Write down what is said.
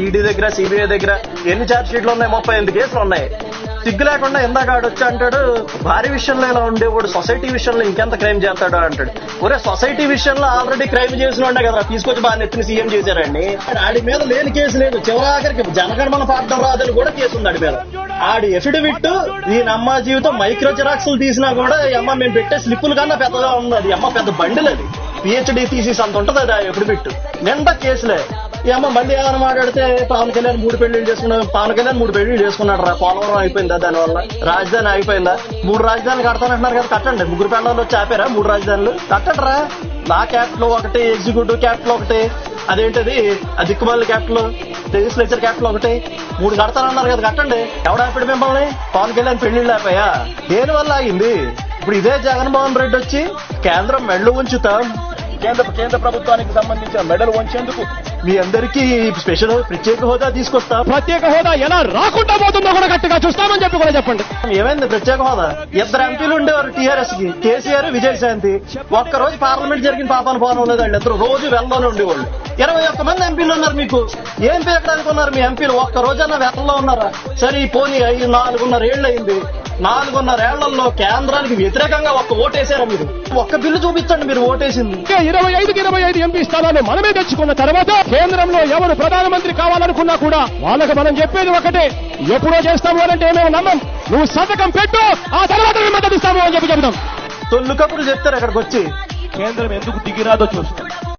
ED దగ్గర CBI దగ్గర ఎన్ని ఛార్జ్ షీట్లు ఉన్నాయి? 38 కేసులు ఉన్నాయి. సిగ్గు లేకుండా ఇందాక ఆడొచ్చి అంటాడు భారీ విషయంలో ఇలా ఉండేవాడు, సొసైటీ విషయంలో ఇంకెంత క్రైమ్ చేస్తాడు అంటాడు. ఒరే, సొసైటీ విషయంలో ఆల్రెడీ క్రైమ్ చేసిన ఉండే కదా తీసుకొచ్చి బాగా నెత్తిని సీఎం చేశారండి. ఆడి మీద లేని కేసు లేదు. చివరాఖరికి జనగణమన పాఠం రాదని కూడా కేసు ఉంది ఆడి మీద. ఆడి ఎఫిడవిట్ ఈ అమ్మ జీవితం మైక్రో జిరాక్స్లు తీసినా కూడా ఈ అమ్మ మేము పెట్టే స్లిప్పులు కన్నా పెద్దగా ఉంది. అది అమ్మ పెద్ద బండిల్, అది పిహెచ్డి థీసిస్ అంత ఉంటది అది. ఆ ఎఫిడవిట్ నిండా కేసులే. ఈ అమ్మ మళ్ళీ ఏమైనా మాట్లాడితే పవన్ కళ్యాణ్ 3 పెళ్లిళ్ళు చేసుకున్నాడు. పవన్ కళ్యాణ్ 3 పెళ్లిళ్ళు చేసుకున్నాడు రా. పోలవరం అయిపోయిందా దానివల్ల? రాజధాని అయిపోయిందా? 3 రాజధానులు కడతానంటున్నారు కదా, కట్టండి. 3 పెళ్ళాలు వచ్చి ఆపారా 3 రాజధానులు? కట్టండి రా. నా క్యాపిటల్ ఒకటి, ఎగ్జిక్యూటివ్ క్యాపిటల్ ఒకటి, అదేంటది ఆ దిక్కుమాలి క్యాపిటల్, లెజిస్లేచర్ క్యాపిటల్ ఒకటి, 3 కడతానన్నారు కదా, కట్టండి. ఎవడాపాడు మిమ్మల్ని? పవన్ కళ్యాణ్ పెళ్లిళ్ళు ఆపాయా? దేని వల్ల ఆగింది? ఇప్పుడు ఇదే జగన్మోహన్ రెడ్డి వచ్చి కేంద్రం మెడలు ఉంచుతాం, కేంద్ర ప్రభుత్వానికి సంబంధించిన మెడలు వంచేందుకు మీ అందరికీ స్పెషల్ ప్రత్యేక హోదా తీసుకొస్తాం. ప్రత్యేక హోదా ఎలా రాకుండా పోతుందో కూడా గట్టిగా చూస్తామని చెప్పి కూడా చెప్పండి. ఏమైంది ప్రత్యేక హోదా? 2 ఎంపీలు ఉండేవారు టీఆర్ఎస్ కి, కేసీఆర్, విజయశాంతి. ఒక్కరోజు పార్లమెంట్ జరిగిన పాపాను పోవడం లేదు. వాళ్ళు ఇద్దరు రోజు వెళ్లలోనే ఉండేవాళ్ళు. 21 మంది ఎంపీలు ఉన్నారు. మీకు ఏం పీకడానికి ఉన్నారు మీ ఎంపీలు? ఒక్క రోజన్నా వెళ్లలో ఉన్నారా? సరే పోనీ 4.5 ఏళ్ళు అయింది. 4.5 ఏళ్లలో కేంద్రానికి వ్యతిరేకంగా ఒక్క ఓటేసారా మీరు? ఒక్క బిల్లు చూపించండి మీరు ఓటేసింది. 25కి 25 ఎంపీ స్థానాలు మనమే తెచ్చుకున్న తర్వాత కేంద్రంలో ఎవరు ప్రధానమంత్రి కావాలనుకున్నా కూడా వాళ్ళకి మనం చెప్పేది ఒకటే, ఎప్పుడో చేస్తాము అంటే ఏమేమి నమ్మం. నువ్వు సంతకం పెట్టు, ఆ తర్వాత మేము మద్దతు ఇస్తాము అని చెప్పి చెబుతాం. తొల్లుకప్పుడు చెప్తారు అక్కడికి వచ్చి కేంద్రం ఎందుకు దిగిరాదో చూస్తాం.